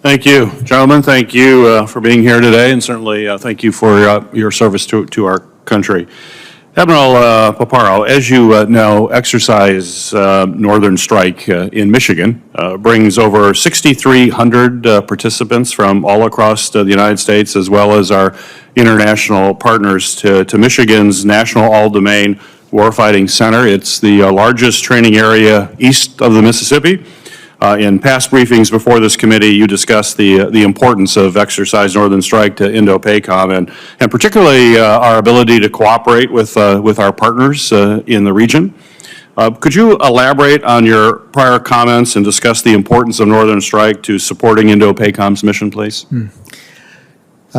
Thank you, gentlemen. Thank you for being here today, and certainly thank you for your service to our country. Admiral Paparo, as you know, Exercise Northern Strike in Michigan brings over 6,300 participants from all across the United States, as well as our international partners, to Michigan's National All-Domain Warfighting Center. It's the largest training area east of the Mississippi. In past briefings before this committee, you discussed the importance of Exercise Northern Strike to Indo-PACOM, and particularly our ability to cooperate with our partners in the region. Could you elaborate on your prior comments and discuss the importance of Northern Strike to supporting Indo-PACOM's mission, please?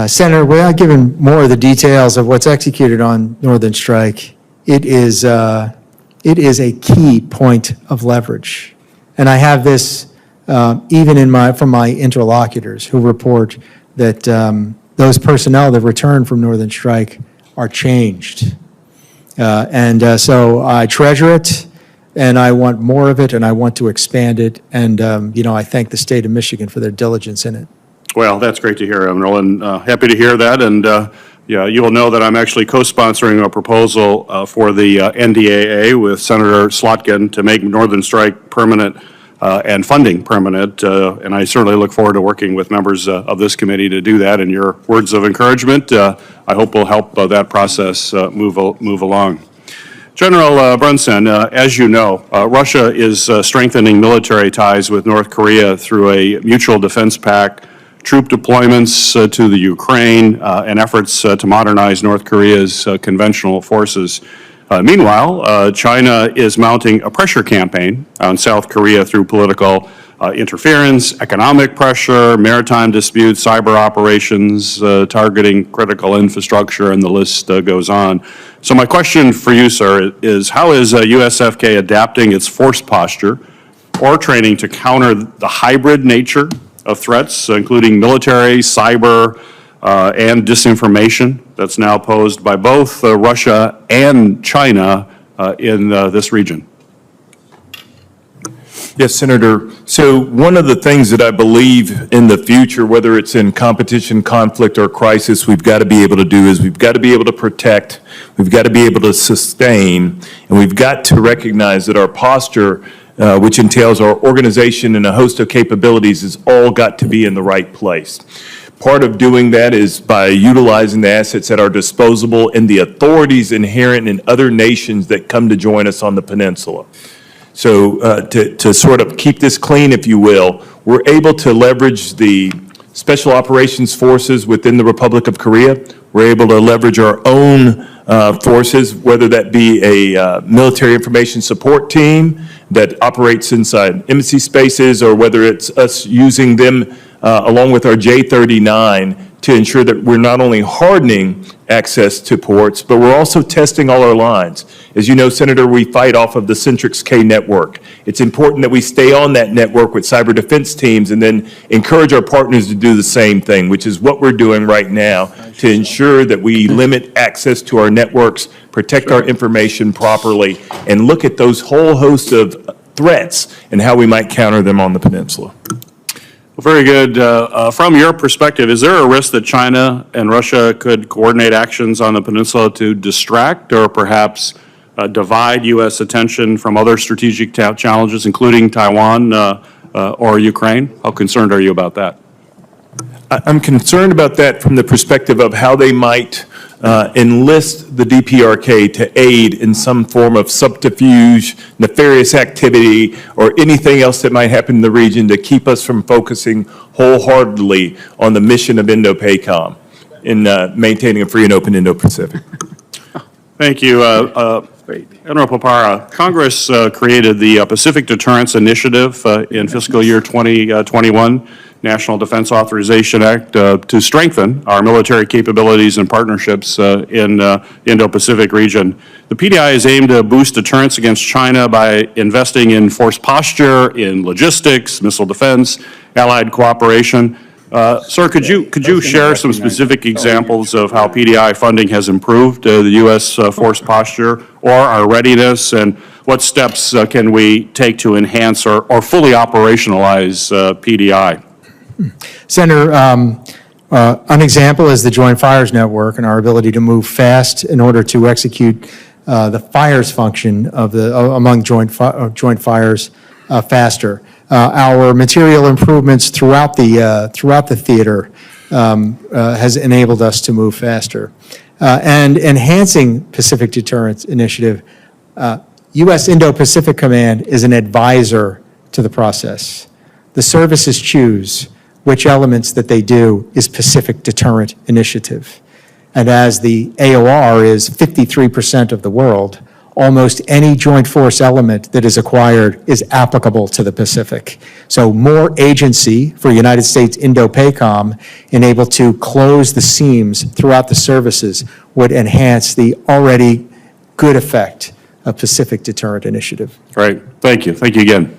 Senator, without giving more of the details of what's executed on Northern Strike, it is a key point of leverage. And I have this even from my interlocutors who report that those personnel that return from Northern Strike are changed. So I treasure it, and I want more of it, and I want to expand it. And, I thank the state of Michigan for their diligence in it. Well, that's great to hear, Admiral, and happy to hear that. And yeah, you will know that I'm actually co-sponsoring a proposal for the NDAA with Senator Slotkin to make Northern Strike permanent and funding permanent. And I certainly look forward to working with members of this committee to do that. And your words of encouragement, I hope, will help that process move along. General Brunson, as you know, Russia is strengthening military ties with North Korea through a mutual defense pact, troop deployments to the Ukraine, and efforts to modernize North Korea's conventional forces. Meanwhile, China is mounting a pressure campaign on South Korea through political interference, economic pressure, maritime disputes, cyber operations, targeting critical infrastructure, and the list goes on. So my question for you, sir, is how is USFK adapting its force posture or training to counter the hybrid nature of threats, including military, cyber, and disinformation that's now posed by both Russia and China in this region? Yes, Senator. So one of the things that I believe in the future, whether it's in competition, conflict, or crisis, we've got to be able to do is we've got to be able to protect, we've got to be able to sustain, and we've got to recognize that our posture, which entails our organization and a host of capabilities, has all got to be in the right place. Part of doing that is by utilizing the assets at our disposal and the authorities inherent in other nations that come to join us on the peninsula. So to sort of keep this clean, if you will, we're able to leverage the special operations forces within the Republic of Korea. We're able to leverage our own forces, whether that be a military information support team that operates inside embassy spaces, or whether it's us using them along with our J-39 to ensure that we're not only hardening access to ports, but we're also testing all our lines. As you know, Senator, we fight off of the Centrix K network. It's important that we stay on that network with cyber defense teams and then encourage our partners to do the same thing, which is what we're doing right now to ensure that we limit access to our networks, protect our information properly, and look at those whole host of threats and how we might counter them on the peninsula. Well, very good. From your perspective, is there a risk that China and Russia could coordinate actions on the peninsula to distract or perhaps divide U.S. attention from other strategic challenges, including Taiwan or Ukraine? How concerned are you about that? I'm concerned about that from the perspective of how they might enlist the DPRK to aid in some form of subterfuge, nefarious activity, or anything else that might happen in the region to keep us from focusing wholeheartedly on the mission of Indo-PACOM in maintaining a free and open Indo-Pacific. Thank you. Admiral Papara, Congress created the Pacific Deterrence Initiative in fiscal year 2021, National Defense Authorization Act, to strengthen our military capabilities and partnerships in the Indo-Pacific region. The PDI is aimed to boost deterrence against China by investing in force posture, in logistics, missile defense, allied cooperation. Sir, could you share some specific examples of how PDI funding has improved the U.S. force posture or our readiness, and what steps can we take to enhance or fully operationalize PDI? Senator, an example is the Joint Fires Network and our ability to move fast in order to execute the fires function of among joint fires faster. Our material improvements throughout the theater has enabled us to move faster. And enhancing Pacific Deterrence Initiative, U.S. Indo-Pacific Command is an advisor to the process. The services choose which elements that they do is Pacific Deterrent Initiative. And as the AOR is 53% of the world, almost any joint force element that is acquired is applicable to the Pacific. So more agency for United States Indo-PACOM and able to close the seams throughout the services would enhance the already good effect of Pacific Deterrent Initiative. All right, thank you. Thank you again.